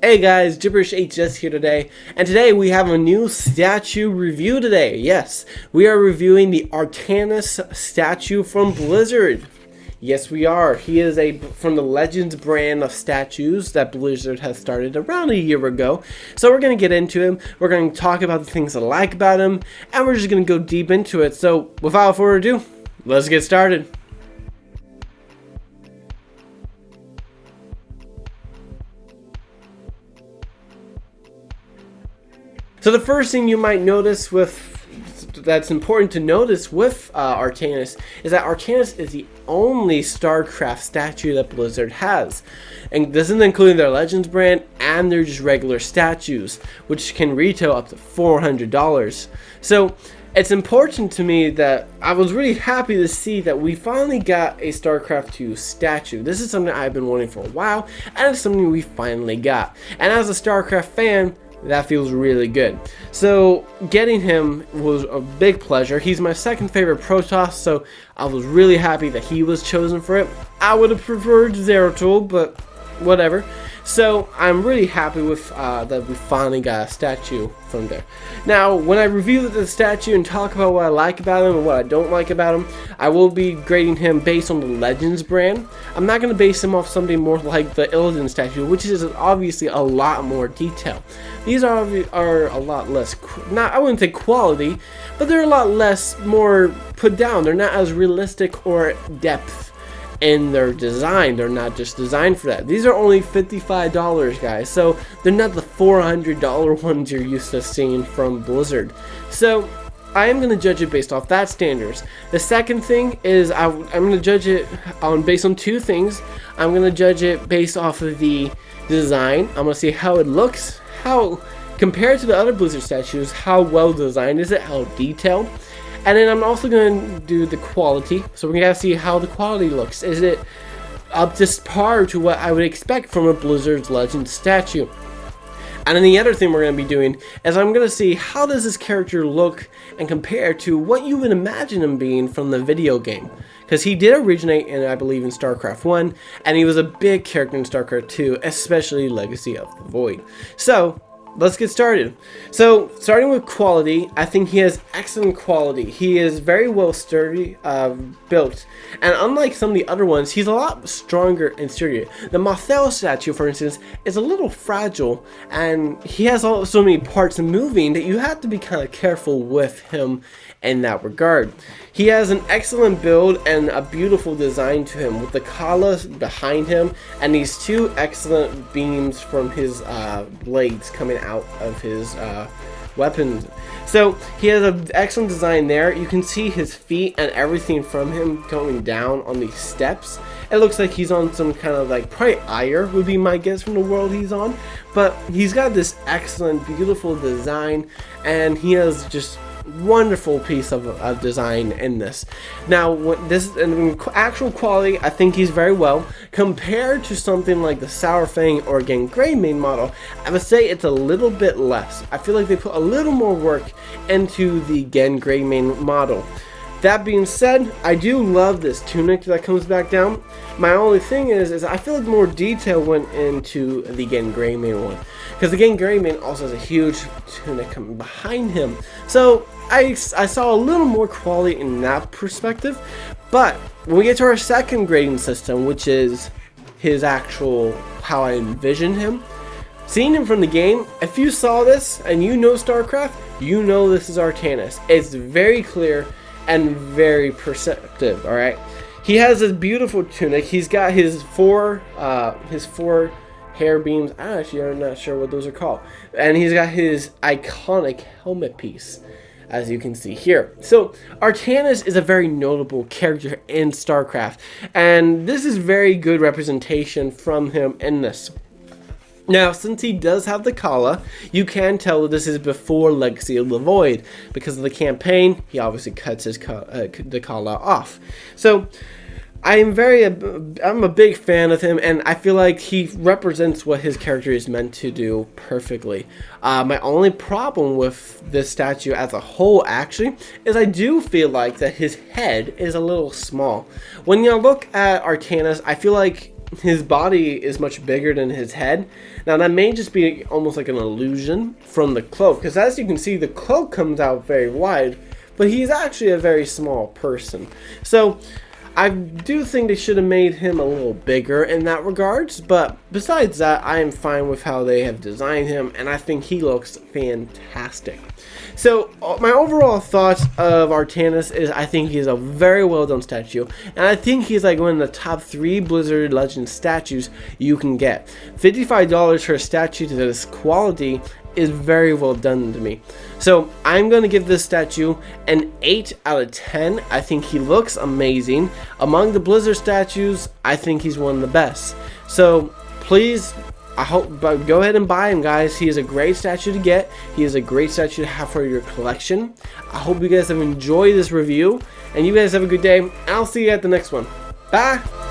Hey guys, Gibberish HS here today, and today we have a new statue review today. Yes, we are reviewing the Artanis statue from Blizzard. Yes, we are. He is from the Legends brand of statues that Blizzard has started around a year ago. So we're going to get into him, we're going to talk about the things I like about him, and we're just going to go deep into it. So without further ado, let's get started. So the first thing you might notice that's important to notice with Artanis is that Artanis is the only StarCraft statue that Blizzard has. And this is including their Legends brand and their just regular statues, which can retail up to $400. So it's important to me that I was really happy to see that we finally got a StarCraft 2 statue. This is something I've been wanting for a while, and it's something we finally got. And as a StarCraft fan, that feels really good. So getting him was a big pleasure. He's my second favorite Protoss, so I was really happy that he was chosen for it. I would have preferred Zeratul, but whatever. So I'm really happy with that we finally got a statue from there. Now, when I review the statue and talk about what I like about him and what I don't like about him, I will be grading him based on the Legends brand. I'm not going to base him off something more like the Illidan statue, which is obviously a lot more detail. These are a lot less, I wouldn't say quality, but they're a lot less more put down. They're not as realistic or depth in their design. They're not just designed for that. These are only $55, guys, so they're not the $400 ones you're used to seeing from Blizzard. So I am going to judge it based off that standards. The second thing is I'm going to judge it based on two things. I'm going to judge it based off of the design. I'm going to see how it looks, how compared to the other Blizzard statues, how well designed is it, how detailed. And then I'm also going to do the quality. So we're going to see how the quality looks. Is it up to par to what I would expect from a Blizzard's Legend statue? And then the other thing we're going to be doing is I'm going to see how does this character look and compare to what you would imagine him being from the video game. Because he did originate in, I believe, in StarCraft I, and he was a big character in StarCraft II, especially Legacy of the Void. So let's get started. So starting with quality, I think he has excellent quality. He is very well built, and unlike some of the other ones, he's a lot stronger and sturdier. The Mothel statue, for instance, is a little fragile, and he has so many parts moving that you have to be kind of careful with him in that regard. He has an excellent build and a beautiful design to him, with the Kala behind him and these two excellent beams from his blades coming out of his weapons. So he has an excellent design there. You can see his feet and everything from him going down on these steps. It looks like he's on some kind of like, probably Ire would be my guess from the world he's on. But he's got this excellent, beautiful design, and he has just wonderful piece of design in this. Now, in actual quality, I think he's very well. Compared to something like the Saurfang or again Greymane model, I would say it's a little bit less. I feel like they put a little more work into the Gen Greymane model. That being said, I do love this tunic that comes back down. My only thing is I feel like more detail went into the Gen Greymane one, because the Gen Greymane also has a huge tunic coming behind him. So I saw a little more quality in that perspective. But when we get to our second grading system, which is his actual, how I envision him, seeing him from the game, if you saw this and you know StarCraft, you know this is Artanis. It's very clear and very perceptive. All right, he has this beautiful tunic. He's got his four hair beams. I'm not sure what those are called, and he's got his iconic helmet piece, as you can see here. So Artanis is a very notable character in StarCraft, and this is very good representation from him in this. Now, since he does have the Kala, you can tell that this is before Legacy of the Void. Because of the campaign, he obviously cuts the Kala off. So I'm a big fan of him, and I feel like he represents what his character is meant to do perfectly. My only problem with this statue as a whole, actually, is I do feel like that his head is a little small. When you look at Artanis, I feel like his body is much bigger than his head. Now that may just be almost like an illusion from the cloak, because as you can see, the cloak comes out very wide, but he's actually a very small person. So I do think they should have made him a little bigger in that regards, but besides that, I am fine with how they have designed him, and I think he looks fantastic. So my overall thoughts of Artanis is I think he's a very well done statue, and I think he's like one of the top 3 Blizzard Legend statues you can get. $55 for a statue to this quality is very well done to me. So I'm going to give this statue an 8 out of 10. I think he looks amazing. Among the Blizzard statues, I think he's one of the best. So please, I hope, go ahead and buy him, guys. He is a great statue to get. He is a great statue to have for your collection. I hope you guys have enjoyed this review, and you guys have a good day. I'll see you at the next one. Bye!